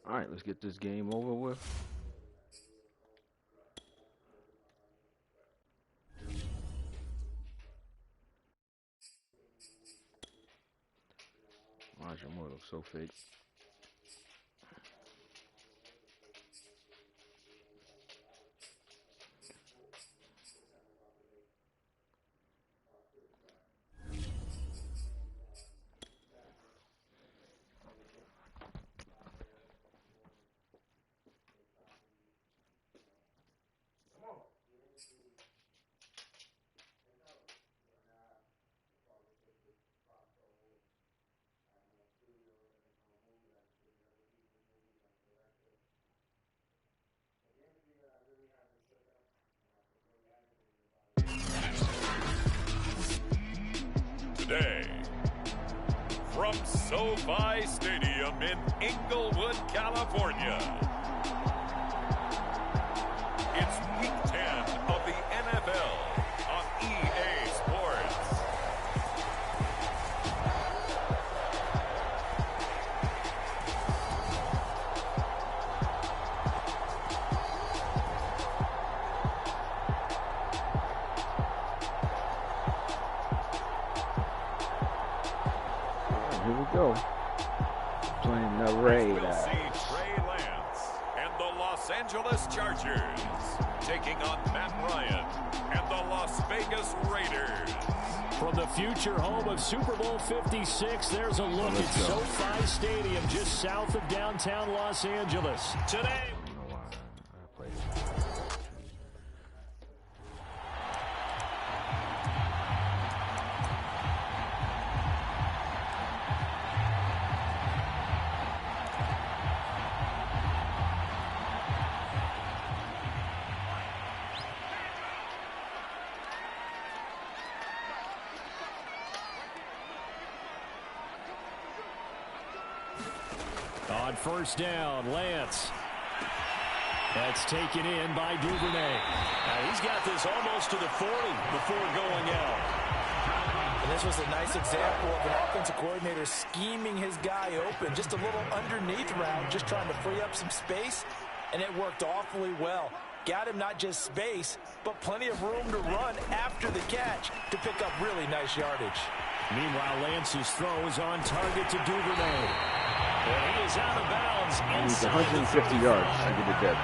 All right, let's get this game over with. Roger Moore looks so fake. Today, from SoFi Stadium in Inglewood, California, it's Week 10 of the NFL on EA Sports. Here we go. Playing the Raiders. We'll see Trey Lance and the Los Angeles Chargers taking on Matt Ryan and the Las Vegas Raiders. From the future home of Super Bowl 56, there's a look at SoFi Stadium just south of downtown Los Angeles. Today. I don't know why I played it. On first down, Lance. That's taken in by Duvernay. Now he's got this almost to the 40 before going out. And this was a nice example of an offensive coordinator scheming his guy open. Just a little underneath route, just trying to free up some space, and it worked awfully well. Got him not just space, but plenty of room to run after the catch to pick up really nice yardage. Meanwhile, Lance's throw is on target to Duvernay. And he is out of bounds. He needs 150 yards to get it that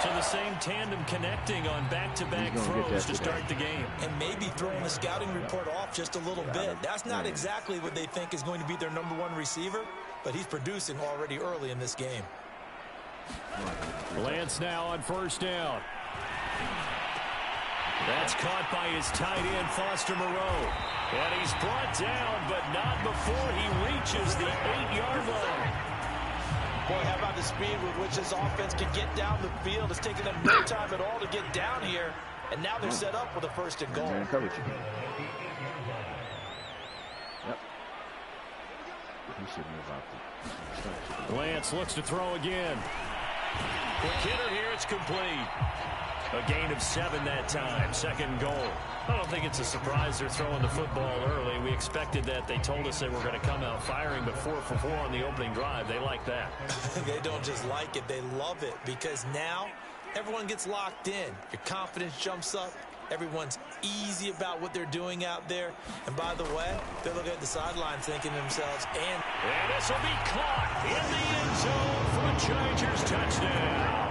So the same tandem connecting on back-to-back throws to start the game. And maybe throwing the scouting report off just a little bit. That's not exactly what they think is going to be their #1 receiver, but he's producing already early in this game. Lance now on first down. That's caught by his tight end, Foster Moreau. And he's brought down, but not before he reaches the 8-yard line. Boy, how about the speed with which this offense can get down the field? It's taken them no time at all to get down here. And now they're set up with a 1st and goal. coverage again. Yep. He should move out. Lance looks to throw again. Quick hitter here, it's complete. A gain of 7 that time, 2nd goal. I don't think it's a surprise they're throwing the football early. We expected that. They told us they were going to come out firing, but 4 for 4 on the opening drive. They like that. They don't just like it, they love it, because now everyone gets locked in. Your confidence jumps up. Everyone's easy about what they're doing out there. And by the way, they're looking at the sideline thinking to themselves, and this will be caught in the end zone for a Chargers touchdown.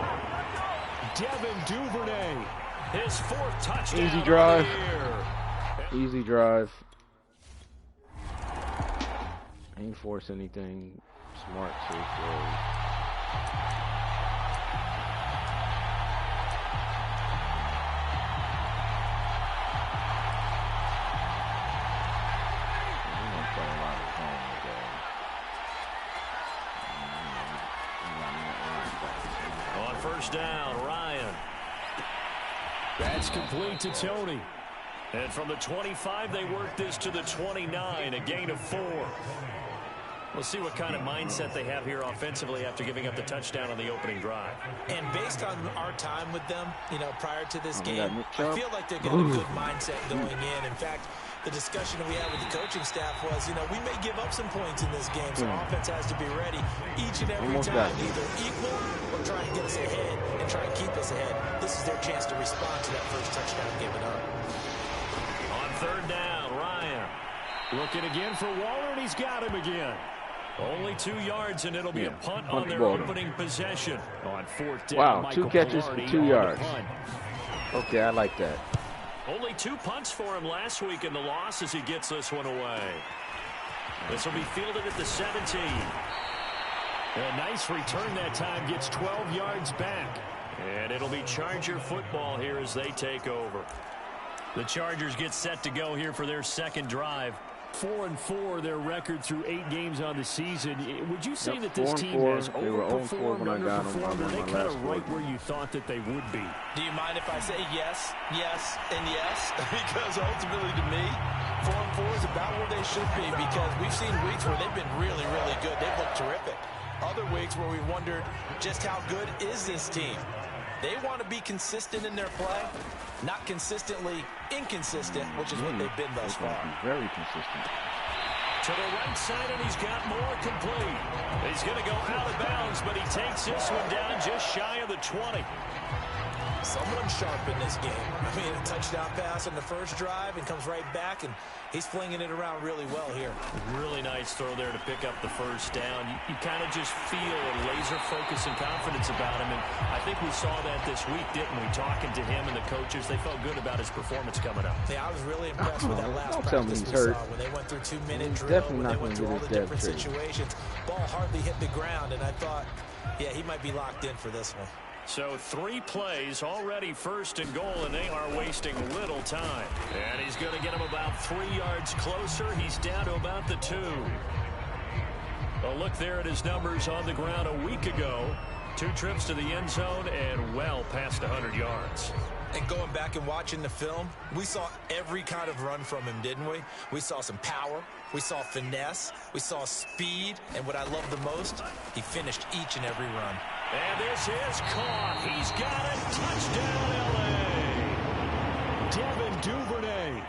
Devin Duvernay, his 4th touchdown. Easy drive. Easy drive. Ain't force anything. Smart, safe throw. On first down, Ryan. That's complete to Tony. And from the 25, they work this to the 29, a gain of 4. We'll see what kind of mindset they have here offensively after giving up the touchdown on the opening drive. And based on our time with them, prior to this game, I feel like they're getting a good mindset going in. In fact, the discussion that we had with the coaching staff was, you know, we may give up some points in this game, so offense has to be ready each and every time, either equal or try and get us ahead and try and keep us ahead. This is their chance to respond to that first touchdown given up. On third down, Ryan looking again for Waller, and he's got him again. Only 2 yards, and it'll be a punt on their opening possession. On fourth down, wow, Michael 2 catches for 2 yards. Okay, I like that. Only 2 punts for him last week in the loss as he gets this one away. This will be fielded at the 17. A nice return that time, gets 12 yards back. And it'll be Charger football here as they take over. The Chargers get set to go here for their second drive. 4-4 their record through 8 games on the season. Would you say that this team has overperformed, underperformed, or they kind of right where you thought that they would be? Do you mind if I say yes, yes, and yes? Because ultimately to me, 4-4 is about where they should be, because we've seen weeks where they've been really, really good. They've looked terrific. Other weeks where we wondered just how good is this team. They want to be consistent in their play, not consistently inconsistent, which is what they've been thus far. Very consistent. To the right side, and he's got more complete. He's going to go out of bounds, but he takes this one down just shy of the 20. Someone sharp in this game. I mean, a touchdown pass on the first drive and comes right back, and he's flinging it around really well here. Really nice throw there to pick up the first down. You kind of just feel a laser focus and confidence about him, and I think we saw that this week, didn't we? Talking to him and the coaches, they felt good about his performance coming up. Yeah, I was really impressed with that last practice we saw when they went through 2-minute drill, when they went through all the different situations. Ball hardly hit the ground, and I thought, yeah, he might be locked in for this one. So 3 plays, already first and goal, and they are wasting little time. And he's going to get him about 3 yards closer. He's down to about the 2. A look there at his numbers on the ground a week ago. 2 trips to the end zone and well past 100 yards. And going back and watching the film, we saw every kind of run from him, didn't we? We saw some power, we saw finesse, we saw speed, and what I love the most, he finished each and every run. And this is caught. He's got it. Touchdown, L.A. Devin Duvernay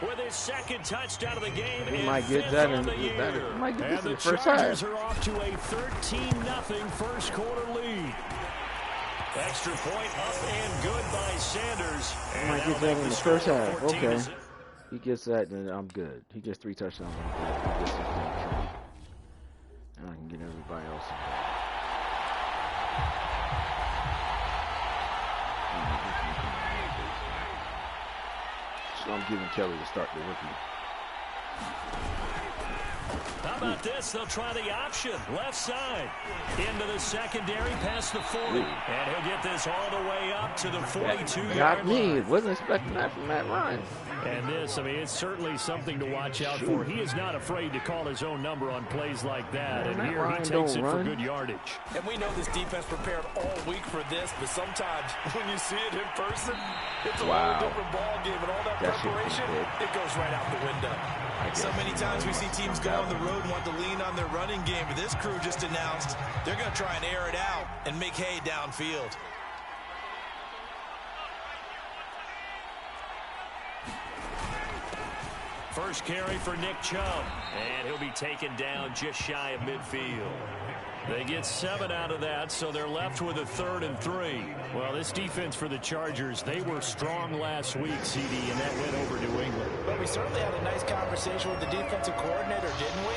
with his second touchdown of the game. He might get that in the year. Might get this in the first half. And the Chargers are off to a 13-0 first quarter lead. Extra point up and good by Sanders. He might get that in the first half. Okay. He gets that, then I'm good. He gets 3 touchdowns. I'm good. He gets his game. And I can get everybody else involved. So I'm giving Kelly to start the rookie. How about this? They'll try the option. Left side. Into the secondary past the 40. And he'll get this all the way up to the 42-yard line. Me. Wasn't expecting that from Matt Ryan. And this, I mean, it's certainly something to watch out for. He is not afraid to call his own number on plays like that. And here he takes it for good yardage. And we know this defense prepared all week for this, but sometimes when you see it in person, it's a whole different ball game. And all that preparation, it goes right out the window. So many times we see teams go on the road and want to lean on their running game, but this crew just announced they're going to try and air it out and make hay downfield. First carry for Nick Chubb, and he'll be taken down just shy of midfield. They get 7 out of that, so they're left with a 3rd and 3. Well, this defense for the Chargers, they were strong last week, CD, and that went over New England. But we certainly had a nice conversation with the defensive coordinator, didn't we?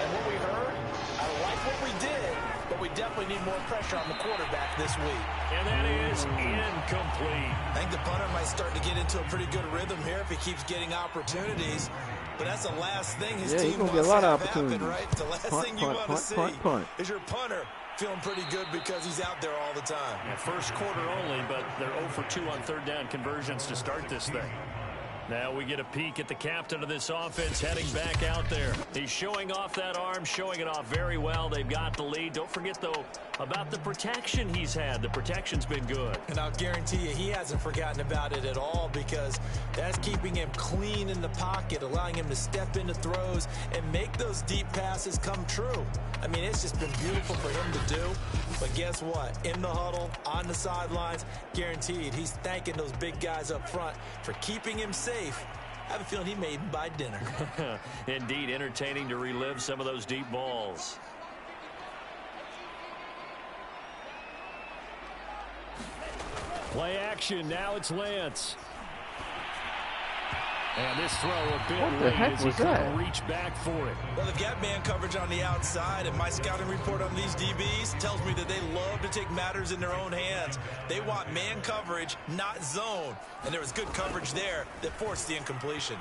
And what we heard, I like what we did, but we definitely need more pressure on the quarterback this week. And that is incomplete. I think the punter might start to get into a pretty good rhythm here if he keeps getting opportunities. But that's the last thing his team wants to have happen, right? The last thing you want to see is your punter feeling pretty good because he's out there all the time. Yeah, first quarter only, but they're 0 for 2 on 3rd down conversions to start this thing. Now we get a peek at the captain of this offense heading back out there. He's showing off that arm, showing it off very well. They've got the lead. Don't forget, though, about the protection he's had. The protection's been good. And I'll guarantee you he hasn't forgotten about it at all because that's keeping him clean in the pocket, allowing him to step into throws and make those deep passes come true. I mean, it's just been beautiful for him to do. But guess what? In the huddle, on the sidelines, guaranteed he's thanking those big guys up front for keeping him safe I have a feeling he made him by dinner. Indeed, entertaining to relive some of those deep balls. Play action. Now it's Lance. And this throw a bit What the late heck as was he couldn't that? reach back for it. Well, they've got man coverage on the outside, and my scouting report on these DBs tells me that they love to take matters in their own hands. They want man coverage, not zone. And there was good coverage there that forced the incompletion.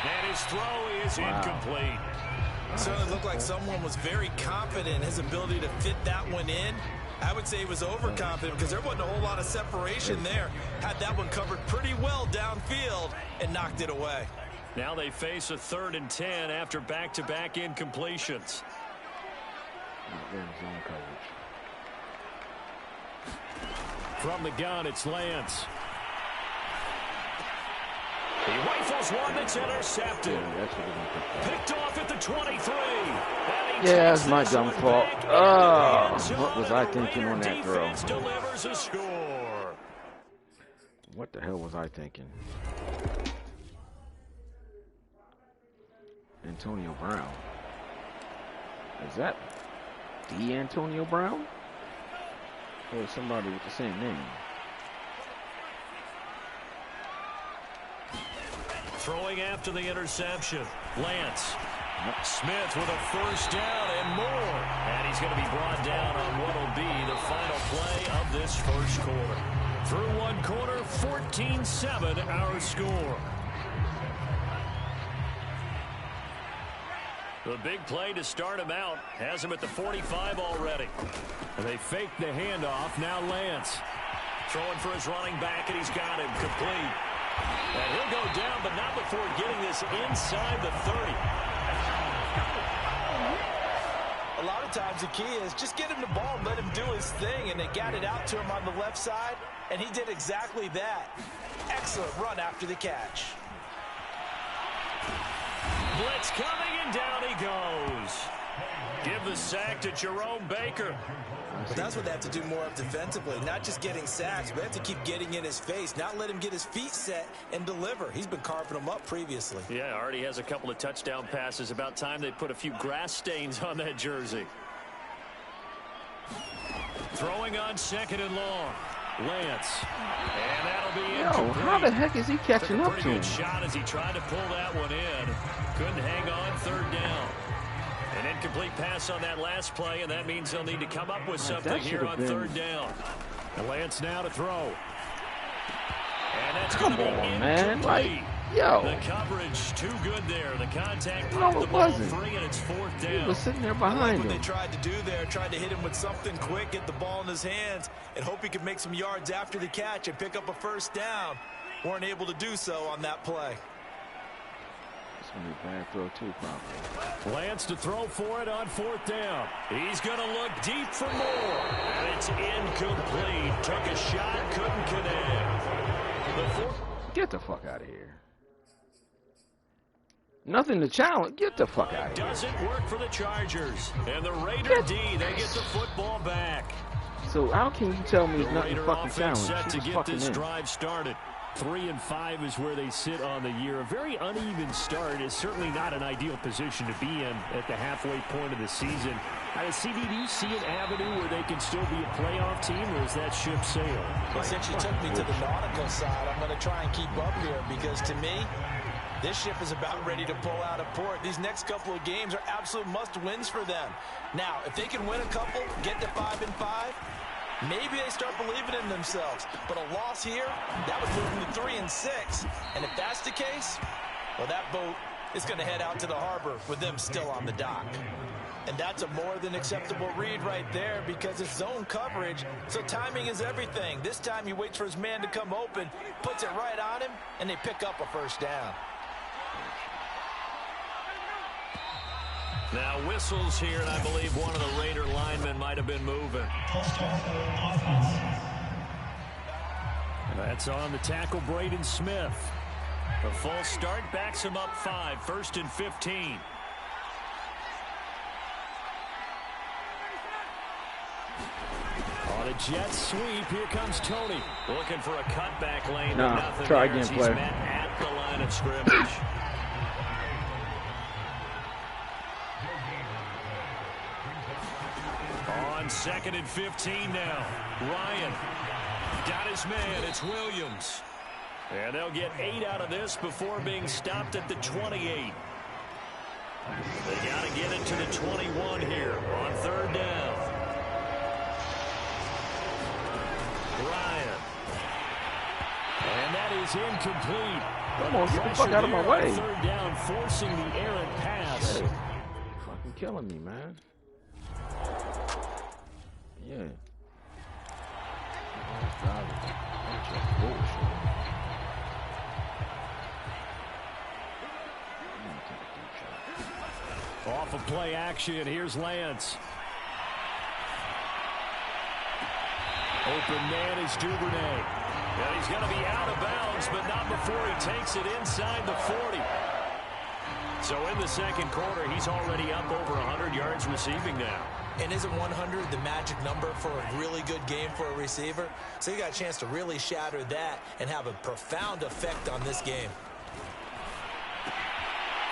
And his throw is incomplete. Certainly looked like someone was very confident in his ability to fit that one in. I would say he was overconfident because there wasn't a whole lot of separation there. Had that one covered pretty well downfield and knocked it away. Now they face a 3rd and 10 after back-to-back incompletions. From the gun, it's Lance. He rifles one that's intercepted. Picked off at the 23. Yeah, that's my dumb fault. Oh, what was I thinking on that throw? Delivers a score. What the hell was I thinking? Antonio Brown. Is that the Antonio Brown? Or somebody with the same name? Throwing after the interception. Lance. Smith with a first down and more. And he's going to be brought down on what will be the final play of this first quarter. Through one quarter, 14-7 our score. The big play to start him out has him at the 45 already. And they fake the handoff. Now Lance. Throwing for his running back, and he's got him complete. And he'll go down, but not before getting this inside the 30. A lot of times the key is just get him the ball and let him do his thing, and they got it out to him on the left side, and he did exactly that. Excellent run after the catch. Blitz coming, and down he goes. Give the sack to Jerome Baker. But that's what they have to do more of defensively, not just getting sacks, but they have to keep getting in his face, not let him get his feet set and deliver. He's been carving them up previously. Yeah, already has a couple of touchdown passes. About time they put a few grass stains on that jersey. Throwing on 2nd and long. Lance. And that'll be incomplete. How the heck is he catching up to him? Good shot as he tried to pull that one in. Couldn't hang on, 3rd down. An incomplete pass on that last play, and that means they'll need to come up with something here on 3rd down. And Lance now to throw. And that's Come going to on, be man. incomplete. Yo. The coverage too good there. The contact No, popped it the ball wasn't. free, and it's 4th He down. was sitting there I like behind what him. they tried to do there, tried to hit him with something quick, get the ball in his hands, and hope he could make some yards after the catch and pick up a first down. Weren't able to do so on that play. It's going to be a bad throw, too, probably. Lance to throw for it on 4th down. He's going to look deep for more. And it's incomplete. Took a shot, couldn't connect. Get the fuck out of here. Nothing to challenge. Get the fuck out of here. Doesn't work for the Chargers. And the Raider D, they get the football back. So how can you tell me The it's nothing Raider to fucking offense challenge? set to She was get fucking this in. drive started. 3-5 is where they sit on the year. A very uneven start is certainly not an ideal position to be in at the halfway point of the season. CD, do you see an avenue where they can still be a playoff team, or is that ship sailed? Well, since you took me to the nautical side, I'm going to try and keep up here because to me, this ship is about ready to pull out of port. These next couple of games are absolute must-wins for them. Now, if they can win a couple, get to 5-5, maybe they start believing in themselves. But a loss here, that would move them to 3-6. And if that's the case, well, that boat is going to head out to the harbor with them still on the dock. And that's a more than acceptable read right there because it's zone coverage, so timing is everything. This time he waits for his man to come open, puts it right on him, and they pick up a first down. Now whistles here, and I believe one of the Raider linemen might have been moving. That's on the tackle, Braden Smith. The false start backs him up 5, 1st and 15. On a jet sweep. Here comes Tony. Looking for a cutback lane. Nah, Nothing try there again, as he's player. met at the line of scrimmage. On 2nd and 15 now. Ryan got his man. It's Williams. And they'll get 8 out of this before being stopped at the 28. They got to get it to the 21 here on 3rd down. Ryan. And that is incomplete. Come on, get the fuck out of my way. 3rd down, forcing the errant pass. Hey, fucking killing me, man. Yeah. Off of play action, here's Lance. Open man is Duvernay. And he's going to be out of bounds, but not before he takes it inside the 40. So in the 2nd quarter, he's already up over 100 yards receiving now. And isn't 100 the magic number for a really good game for a receiver? So you got a chance to really shatter that and have a profound effect on this game.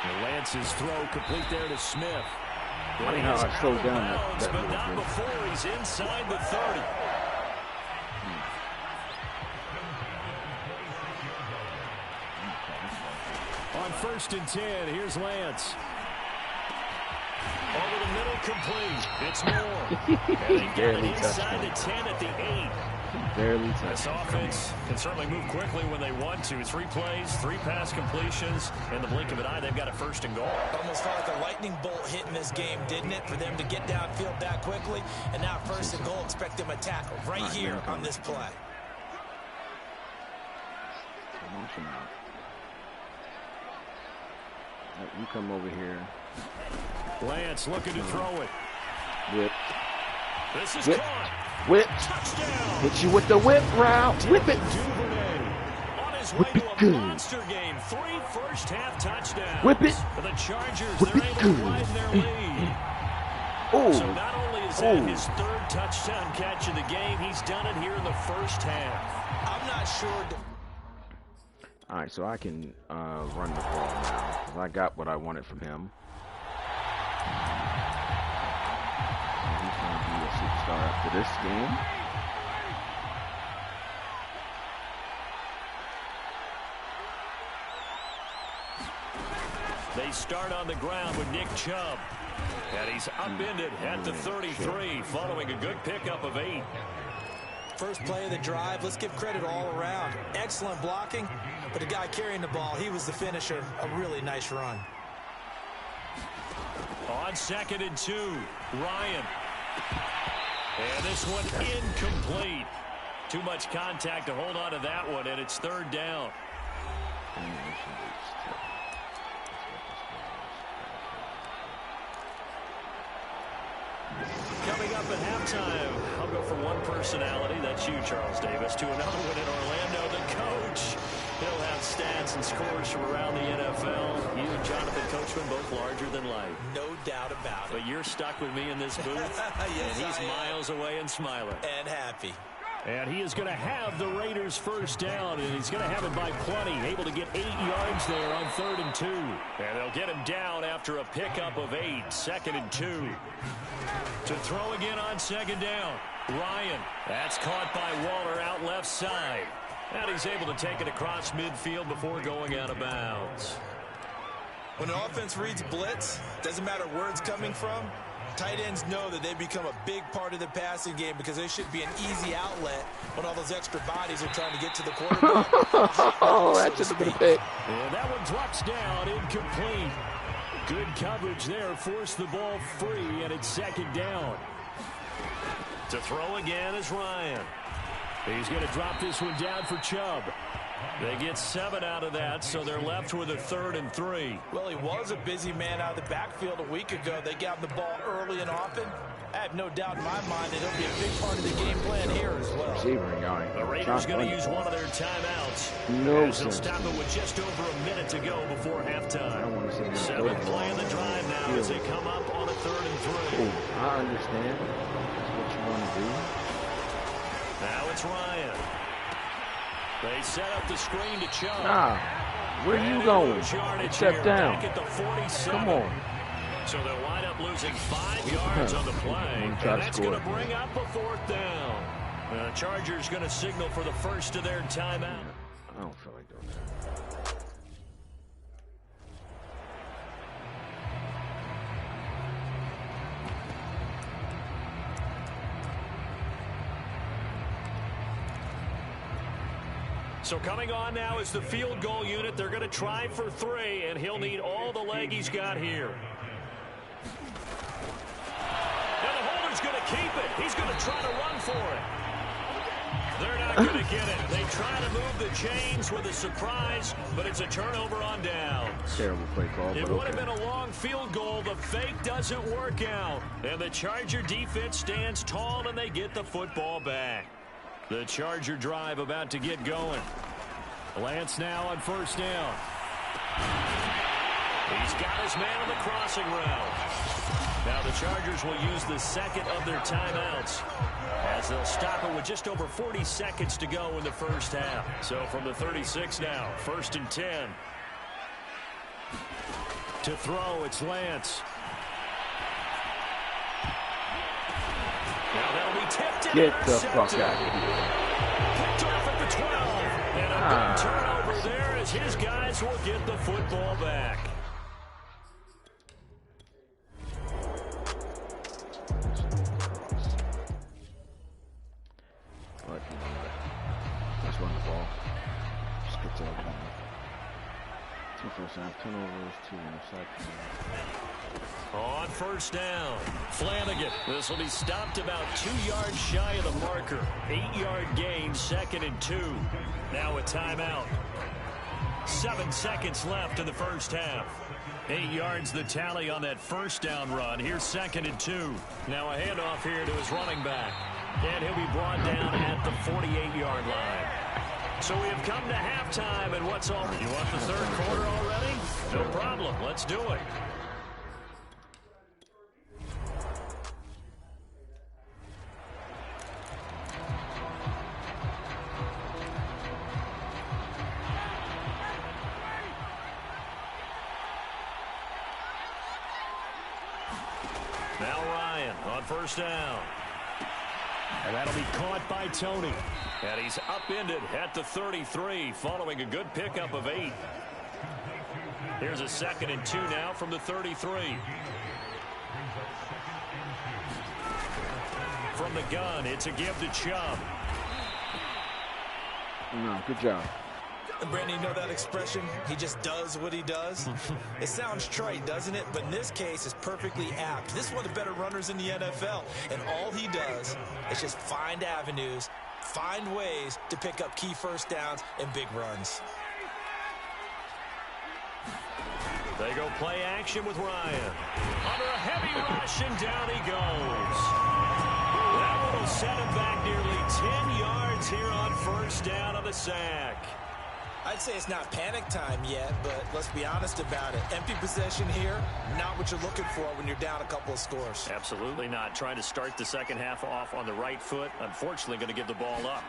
And Lance's throw complete there to Smith. Funny how I slowed down that but not before he's inside the 30. On 1st and 10, here's Lance. Over the middle, complete. It's Moore. And they get it inside the 10 at the 8. Barely touched. This offense can certainly move quickly when they want to. 3 plays, 3 pass completions. In the blink of an eye, they've got a 1st and goal. Almost felt like a lightning bolt hit in this game, didn't it? For them to get downfield that quickly. And now 1st and goal, expect them to tackle right here on this play. You come over here. Lance looking to throw it. Whip. This is Whip. caught. Whip. Touchdown. Hit you with the whip route. Whip it. Duvernay on his way Whip to it a good. monster game. 3 first-half touchdowns. Whip it. For the Chargers, Whip they're it able good. to widen their lead. Oh. So not only is that his 3rd touchdown catch of the game, he's done it here in the 1st half. I'm not sure. All right, so I can run the ball now because I got what I wanted from him. He's going to be a superstar after this game. They start on the ground with Nick Chubb. And he's upended at the 33 following a good pickup of 8. First play of the drive, let's give credit all around. Excellent blocking, but the guy carrying the ball, he was the finisher. A really nice run. On 2nd and 2, Ryan. And this one incomplete. Too much contact to hold on to that one, and it's 3rd down. Coming up at halftime, I'll go from one personality, that's you, Charles Davis, to another one in Orlando, the coach. He'll have stats and scores from around the NFL. You and Jonathan Coachman both larger than life. No doubt about it. But you're stuck with me in this booth, yes, and he's miles away and smiling. And happy. And he is going to have the Raiders 1st down, and he's going to have it by plenty. Able to get 8 yards there on 3rd and 2. And they'll get him down after a pickup of 8, 2nd and 2. To throw again on 2nd down. Ryan. That's caught by Waller out left side. And he's able to take it across midfield before going out of bounds. When an offense reads blitz, doesn't matter where it's coming from, tight ends know that they become a big part of the passing game because they should be an easy outlet when all those extra bodies are trying to get to the quarterback. Oh, that should have been a pick. And that one drops down, incomplete. Good coverage there, forced the ball free, and it's 2nd down. To throw again is Ryan. He's going to drop this one down for Chubb. They get 7 out of that, so they're left with a 3rd and 3. Well, he was a busy man out of the backfield a week ago. They got him the ball early and often. I have no doubt in my mind that he'll be a big part of the game plan here as well. The Raiders going to use one of their timeouts. No as they'll sense. stop it with just over a minute to go before halftime. 7th play in the drive now as they come up on a 3rd and 3. Oh, I understand. That's what you want to do. Now it's Ryan. They set up the screen to Chubb. Nah, where you going? Step down. Come on. So they'll wind up losing 5 yards on the play, and that's going to bring up a 4th down. The Chargers going to signal for the first of their timeout. I don't feel like doing that. So coming on now is the field goal unit. They're going to try for 3, and he'll need all the leg he's got here. And the holder's going to keep it. He's going to try to run for it. They're not going to get it. They try to move the chains with a surprise, but it's a turnover on downs. Terrible play call, but It would have been a long field goal. The fake doesn't work out. And the Charger defense stands tall, and they get the football back. The Charger drive about to get going. Lance now on 1st down. He's got his man on the crossing route. Now the Chargers will use the 2nd of their timeouts, as they'll stop it with just over 40 seconds to go in the first half. So from the 36 now, 1st and 10. To throw, it's Lance. Now that'll be tipped in. Get the fuck out of here. Picked off at the 12. And a good turnover there as his guys will get the football back. Let's run the ball. Just get to the ball. 2 first down, turnovers, 2 interceptions. On 1st down, Flanagan. This will be stopped about 2 yards shy of the marker. 8-yard gain, 2nd and 2. Now a timeout. 7 seconds left in the first half. 8 yards the tally on that 1st down run. Here's 2nd and 2. Now a handoff here to his running back. And he'll be brought down at the 48-yard line. So we have come to halftime, and what's all? You want the 3rd quarter already? No problem. Let's do it. Now Ryan on 1st down. And that'll be caught by Tony. And he's upended at the 33 following a good pickup of 8. Here's a 2nd and 2 now from the 33. From the gun, it's a give to Chubb. No, good job. Brandon, you know that expression? He just does what he does? It sounds trite, doesn't it? But in this case, it's perfectly apt. This is one of the better runners in the NFL. And all he does is just find avenues, find ways to pick up key 1st downs and big runs. They go play action with Ryan. Under a heavy rush, and down he goes. That one will set him back nearly 10 yards here on 1st down on the sack. I'd say it's not panic time yet, but let's be honest about it. Empty possession here, not what you're looking for when you're down a couple of scores. Absolutely not. Trying to start the second half off on the right foot. Unfortunately, going to give the ball up.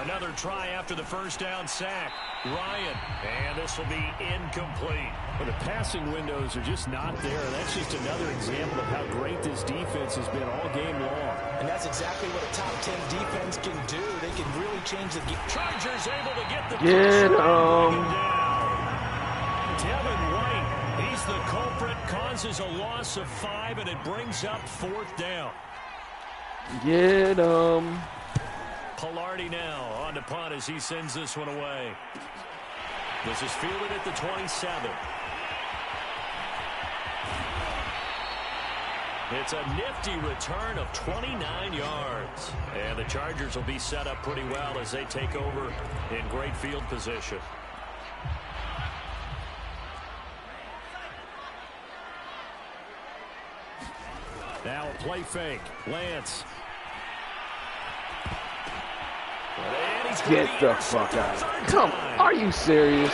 Another try after the 1st down sack. Ryan, and this will be incomplete. Well, the passing windows are just not there. That's just another example of how great this defense has been all game long. And that's exactly what a top 10 defense can do. They can really change the game. Chargers able to get the Get down. Devin White, he's the culprit, causes a loss of 5, and it brings up 4th down. Get him. Pilardi now on to punt as he sends this one away. This is fielded at the 27. It's a nifty return of 29 yards. And the Chargers will be set up pretty well as they take over in great field position. Now a play fake. Lance. Get the fuck out of here. Come, are you serious?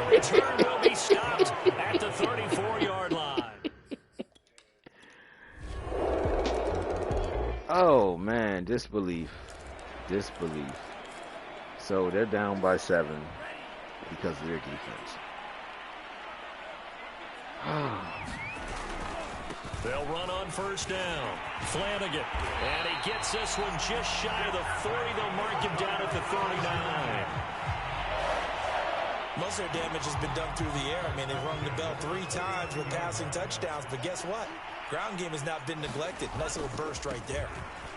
Return will be stopped at the 34-yard line. Oh, man. Man, disbelief. Disbelief. So they're down by 7 because of their defense. They'll run on first down. Flanagan. And he gets this one just shy of the 40. They'll mark him down at the 39. Most of their damage has been done through the air. I mean, they've rung the bell 3 times with passing touchdowns, but guess what? Ground game has not been neglected. Nice little burst right there.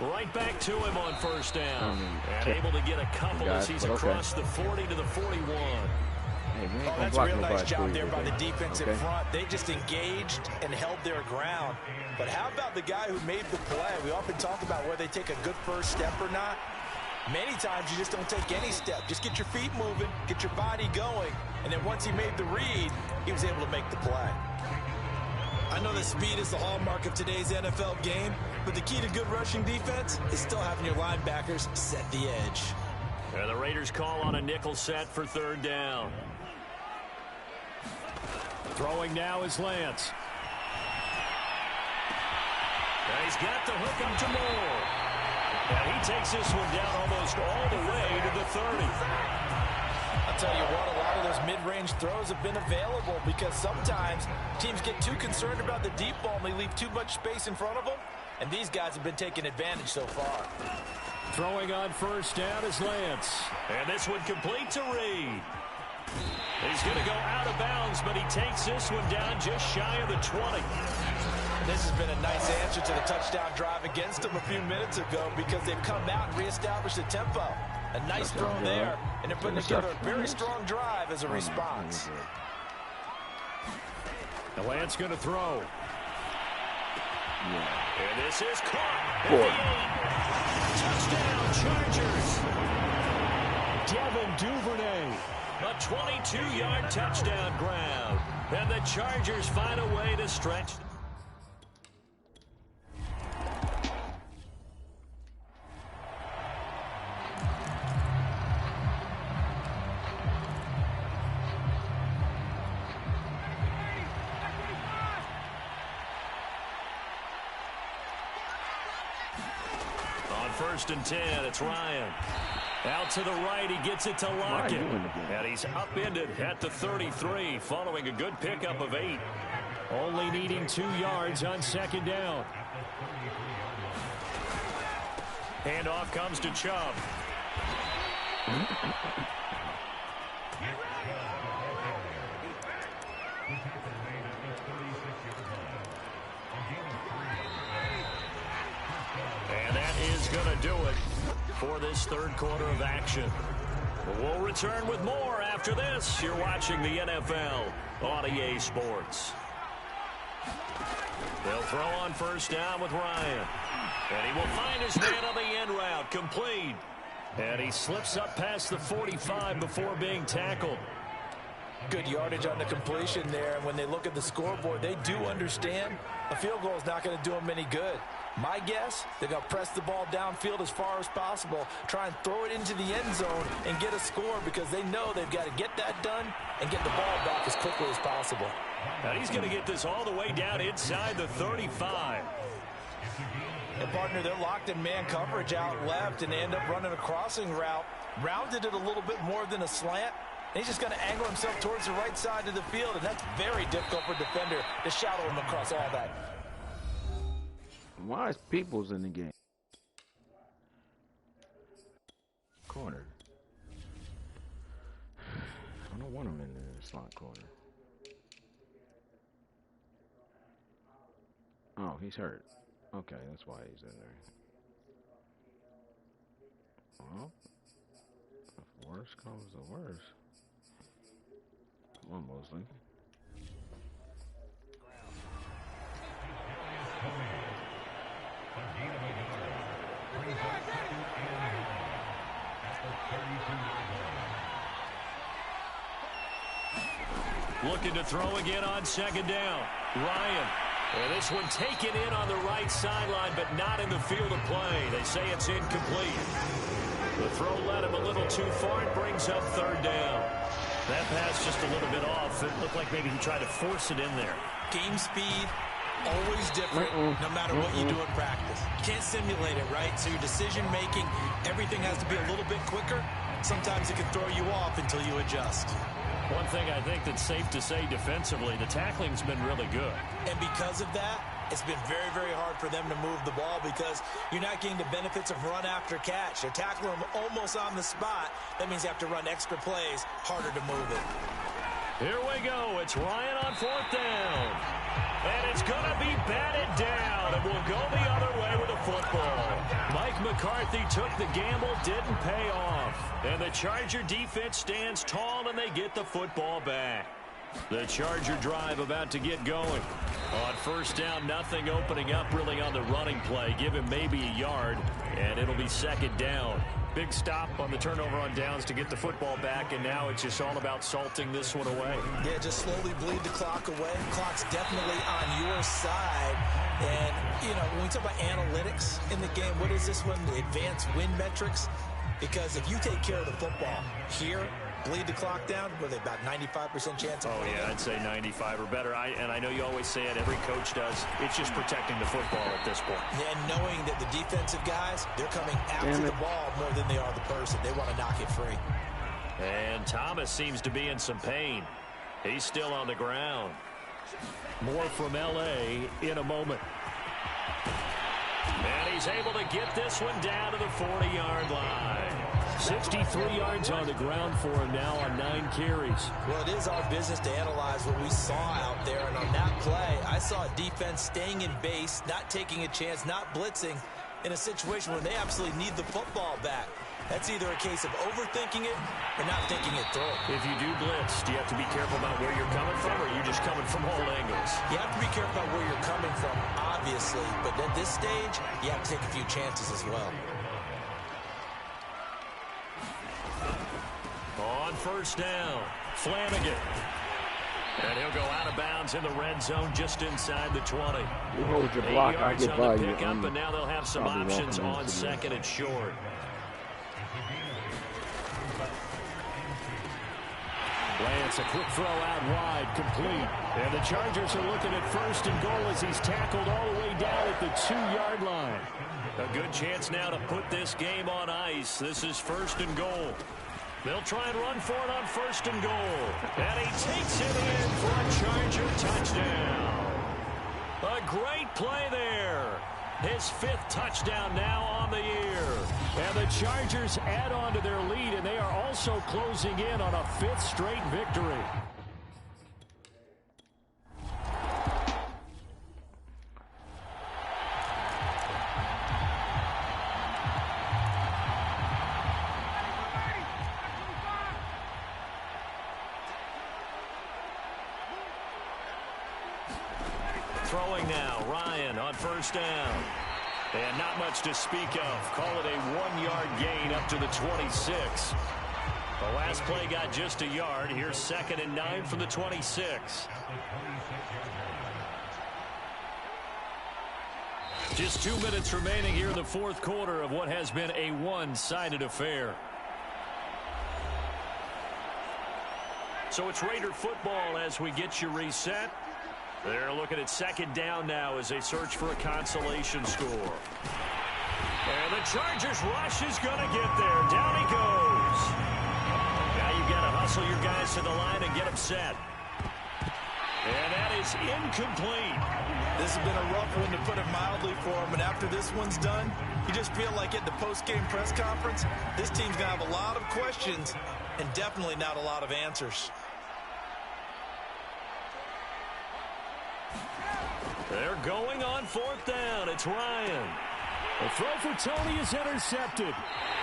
Right back to him on first down. And able to get a couple as he's across the 40 to the 41. Hey, Oh, that's a real nice job there by the defense in front. They just engaged and held their ground. But how about the guy who made the play? We often talk about whether they take a good first step or not. Many times you just don't take any step. Just get your feet moving, get your body going, and then once he made the read, he was able to make the play. I know that speed is the hallmark of today's NFL game, but the key to good rushing defense is still having your linebackers set the edge. And the Raiders call on a nickel set for third down. Throwing now is Lance. And he's got to hook him to Moore. And he takes this one down almost all the way to the 30. I'll tell you what, a lot of those mid-range throws have been available because sometimes teams get too concerned about the deep ball and they leave too much space in front of them. And these guys have been taking advantage so far. Throwing on first down is Lance. And this one complete to Reed. He's going to go out of bounds, but he takes this one down just shy of the 20. This has been a nice answer to the touchdown drive against them a few minutes ago because they've come out and reestablished the tempo. A nice throw there, and they're putting together a very strong drive as a response. The Lance going to throw. And this is caught. Touchdown, Chargers. Devin Duvernay. A 22-yard touchdown ground. And the Chargers find a way to stretch. On 1st and 10, it's Ryan. Out to the right, he gets it to Lockett. And he's upended at the 33, following a good pickup of 8. Only needing 2 yards on second down. Handoff comes to Chubb. And that is going to do it for this third quarter of action. We'll return with more after this. You're watching the NFL on EA Sports. They'll throw on first down with Ryan. And he will find his man on the end route, complete. And he slips up past the 45 before being tackled. Good yardage on the completion there. And when they look at the scoreboard, they do understand a field goal is not going to do them any good. My guess, they're going to press the ball downfield as far as possible, try and throw it into the end zone and get a score because they know they've got to get that done and get the ball back as quickly as possible. And he's going to get this all the way down inside the 35. And partner, they're locked in man coverage out left, and they end up running a crossing route. Rounded it a little bit more than a slant. And he's just going to angle himself towards the right side of the field, and that's very difficult for a defender to shadow him across all that. Why is Peoples in the game? Corner. I don't want him in the slot corner. Oh, he's hurt. Okay, that's why he's in there. Well, if worse comes to worse. Come on, Mosley. Looking to throw again on second down. Ryan. And this one taken in on the right sideline, but not in the field of play. They say it's incomplete. The throw led him a little too far and brings up third down. That pass just a little bit off. It looked like maybe he tried to force it in there. Game speed, always different no matter what you do in practice. You can't simulate it, right? So your decision-making, everything has to be a little bit quicker. Sometimes it can throw you off until you adjust. One thing I think that's safe to say defensively, the tackling's been really good. And because of that, it's been very, very hard for them to move the ball because you're not getting the benefits of run after catch. They're tackling them almost on the spot. That means you have to run extra plays, harder to move it. Here we go. It's Ryan on 4th down. And it's going to be batted down. And we'll go the other way with the football. Mike McCarthy took the gamble, didn't pay off. And the Charger defense stands tall, and they get the football back. The Charger drive about to get going. On 1st down, nothing opening up really on the running play. Give him maybe a yard, and it'll be 2nd down. Big stop on the turnover on downs to get the football back, and now it's just all about salting this one away. Yeah, just slowly bleed the clock away. Clock's definitely on your side. And, you know, when we talk about analytics in the game, what is this one? The advanced win metrics? Because if you take care of the football here, bleed the clock down, with about 95% chance of winning. I'd say 95 or better. And I know you always say it, every coach does. It's just protecting the football at this point. And knowing that the defensive guys, they're coming after the ball more than they are the person. They want to knock it free. And Thomas seems to be in some pain. He's still on the ground. More from L.A. in a moment. And he's able to get this one down to the 40-yard line. 63 yards on the ground for him now on 9 carries. Well, it is our business to analyze what we saw out there. And on that play, I saw a defense staying in base, not taking a chance, not blitzing in a situation where they absolutely need the football back. That's either a case of overthinking it or not thinking it through. If you do blitz, do you have to be careful about where you're coming from, or are you just coming from all angles? You have to be careful about where you're coming from, obviously. But at this stage, you have to take a few chances as well. On 1st down, Flanagan. And he'll go out of bounds in the red zone just inside the 20. You hold your block, I get by you. But now they'll have some options on 2nd and short. Lance, a quick throw out wide, complete. And the Chargers are looking at 1st and goal as he's tackled all the way down at the 2-yard line. A good chance now to put this game on ice. This is 1st and goal. They'll try and run for it on 1st and goal. And he takes it in for a Charger touchdown. A great play there. His 5th touchdown now on the year. And the Chargers add on to their lead, and they are also closing in on a 5th straight victory. Throwing now, Ryan on 1st down. And not much to speak of. Call it a 1-yard gain up to the 26. The last play got just a yard. Here's 2nd and 9 from the 26. Just 2 minutes remaining here in the 4th quarter of what has been a one-sided affair. So it's Raider football as we get you reset. They're looking at 2nd down now as they search for a consolation score. And the Chargers rush is going to get there. Down he goes. Now you've got to hustle your guys to the line and get them set. And that is incomplete. This has been a rough one, to put it mildly, for him. And after this one's done, you just feel like at the post-game press conference, this team's going to have a lot of questions and definitely not a lot of answers. They're going on 4th down. It's Ryan. The throw for Tony is intercepted.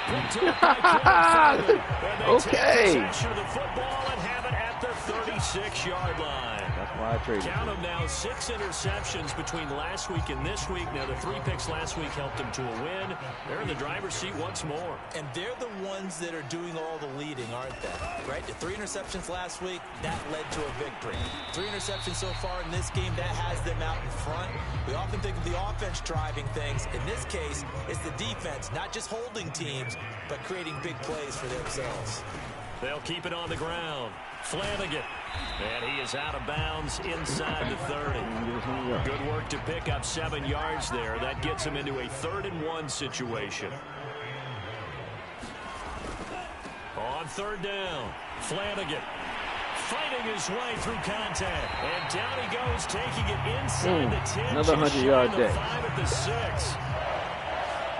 Picked up by Jordan. And they take possession of the football and have it at the 36-yard line. That's why I traded. Count them now, 6 interceptions between last week and this week. Now, the 3 picks last week helped them to a win. They're in the driver's seat once more. And they're the ones that are doing all the leading, aren't they? Right? The 3 interceptions last week, that led to a victory. 3 interceptions so far in this game, that has them out in front. We often think of the offense driving things. In this case, it's the defense, not just holding teams, but creating big plays for themselves. They'll keep it on the ground. Flanagan. And he is out of bounds inside the 30. Good work to pick up 7 yards there. That gets him into a 3rd-and-1 situation. On 3rd down, Flanagan fighting his way through contact. And down he goes, taking it inside the 10. Another 100-yard day. 5 at the 6.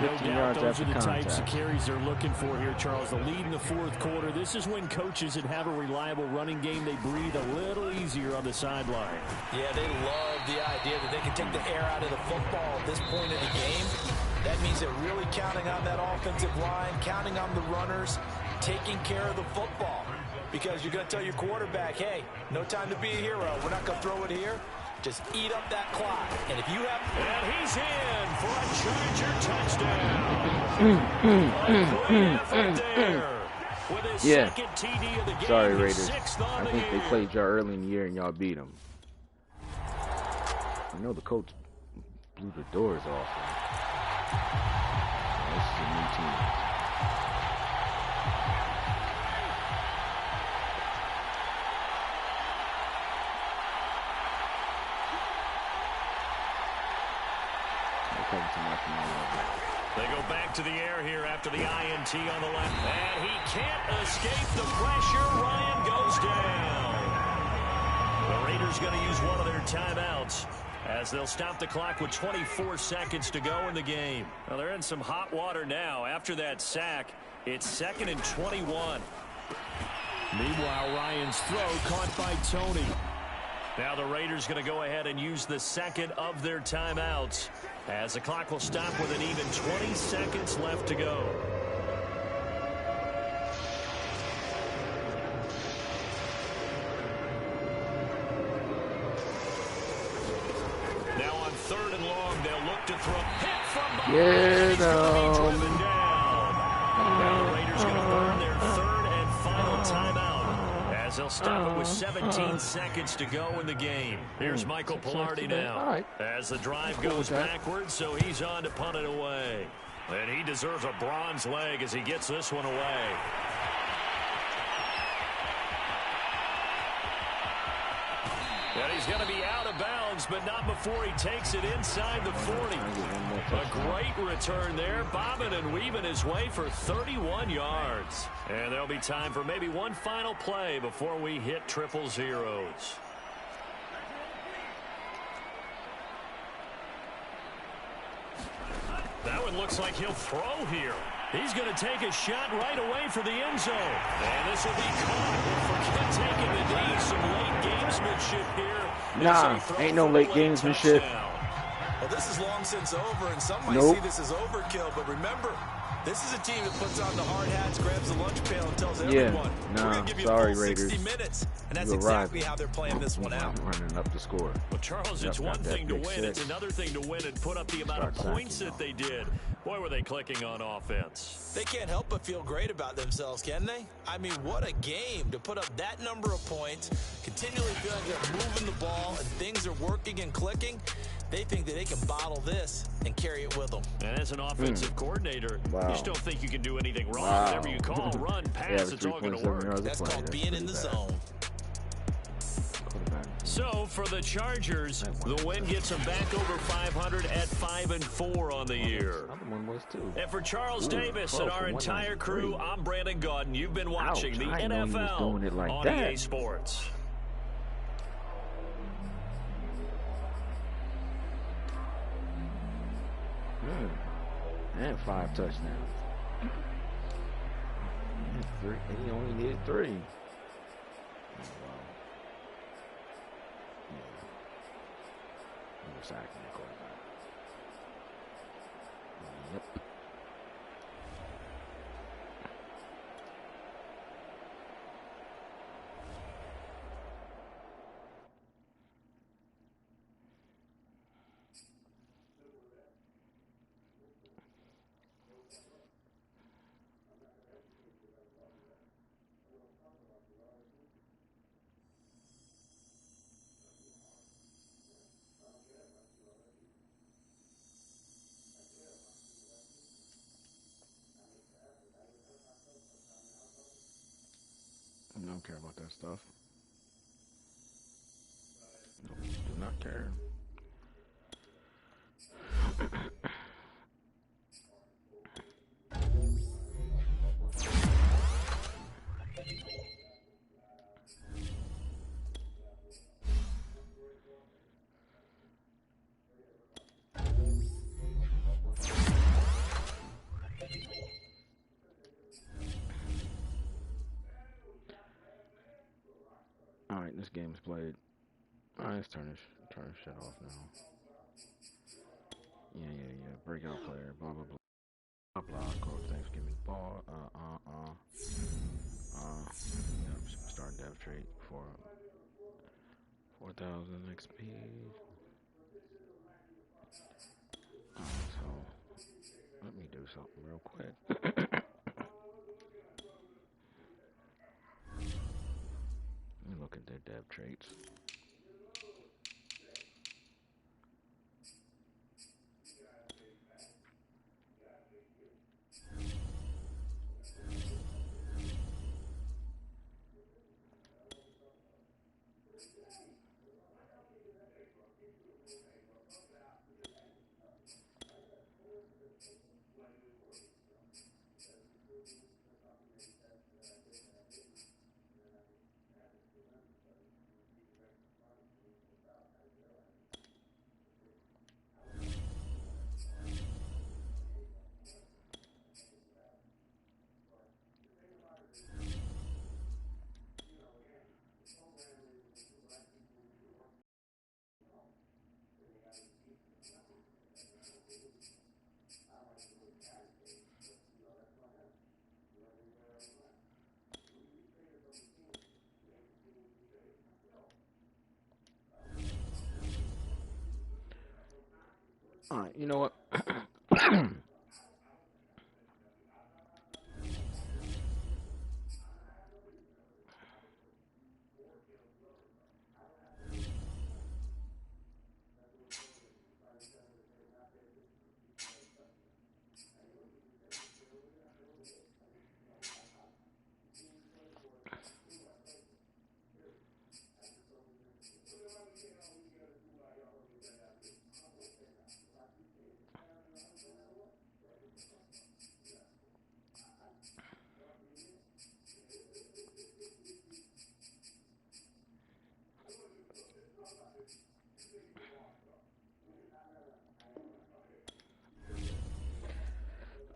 No 15 doubt yards those after are the types of contact. carries they're looking for here, Charles. The lead in the 4th quarter. This is when coaches that have a reliable running game, they breathe a little easier on the sideline. Yeah, they love the idea that they can take the air out of the football at this point in the game. That means they're really counting on that offensive line, counting on the runners, taking care of the football. Because you're going to tell your quarterback, hey, no time to be a hero. We're not going to throw it here. Just eat up that clock. And if you have... And he's in for a Charger touchdown. With his second TD of the game. Sorry, Raiders. I think they played y'all early in the year and y'all beat them. I know the coach blew the doors off. This is a new team. They go back to the air here after the INT on the left. And he can't escape the pressure. Ryan goes down. The Raiders going to use one of their timeouts as they'll stop the clock with 24 seconds to go in the game. Well, they're in some hot water now. After that sack, it's 2nd and 21. Meanwhile, Ryan's throw caught by Tony. Now the Raiders going to go ahead and use the second of their timeouts as the clock will stop with an even 20 seconds left to go. Now on 3rd and long, they'll look to throw. Hit from behind. Get driven down. Now the Raiders going to burn their 3rd and final timeout as they'll stop it with 17 seconds to go in the game. Here's Michael Pilardi now as the drive goes backwards, so he's on to punt it away. And he deserves a bronze leg as he gets this one away. And he's going to be out of bounds, but not before he takes it inside the 40. A great return there, bobbing and weaving his way for 31 yards. And there'll be time for maybe one final play before we hit triple zeros. That one looks like he'll throw here. He's going to take a shot right away for the end zone. And this will be caught. Forget taking the knee. Some late gamesmanship here. Nah, ain't no late gamesmanship. Well, this is long since over, and some might see this as overkill. But remember, this is a team that puts on the hard hats, grabs the lunch pail, and tells everyone, we're going to give you a full 60 minutes. And that's exactly how they're playing this one out. Running up the score. Well, Charles, it's one thing to win. It's another thing to win and put up the amount of points that they did. Boy, were they clicking on offense. They can't help but feel great about themselves, can they? I mean, what a game to put up that number of points, continually feeling they're moving the ball, and things are working and clicking. They think that they can bottle this and carry it with them. And as an offensive coordinator, you just don't think you can do anything wrong. Whatever you call, run, pass, it's all going to work. That's called being in the zone. So for the Chargers, the win gets them back over 500 at 5-4 on the year. And for Charles Davis and our entire crew, I'm Brandon Gaudin. You've been watching the NFL on EA Sports. And 5 touchdowns. He only needed 3. Sacking the quarterback. Yep. stuff. Nope, do not care. Alright, this game's played. Alright, let's turn this shit off now. Yeah. Breakout player, blah, blah, blah. Blah, blah, coach, Thanksgiving ball, start dev trait for 4,000 XP. So, let me do something real quick. Let me look at their dev traits. Alright, you know what?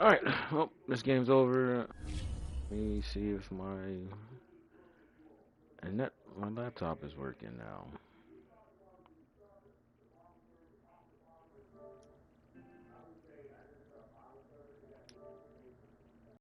Alright, well, this game's over. Let me see if my laptop is working now.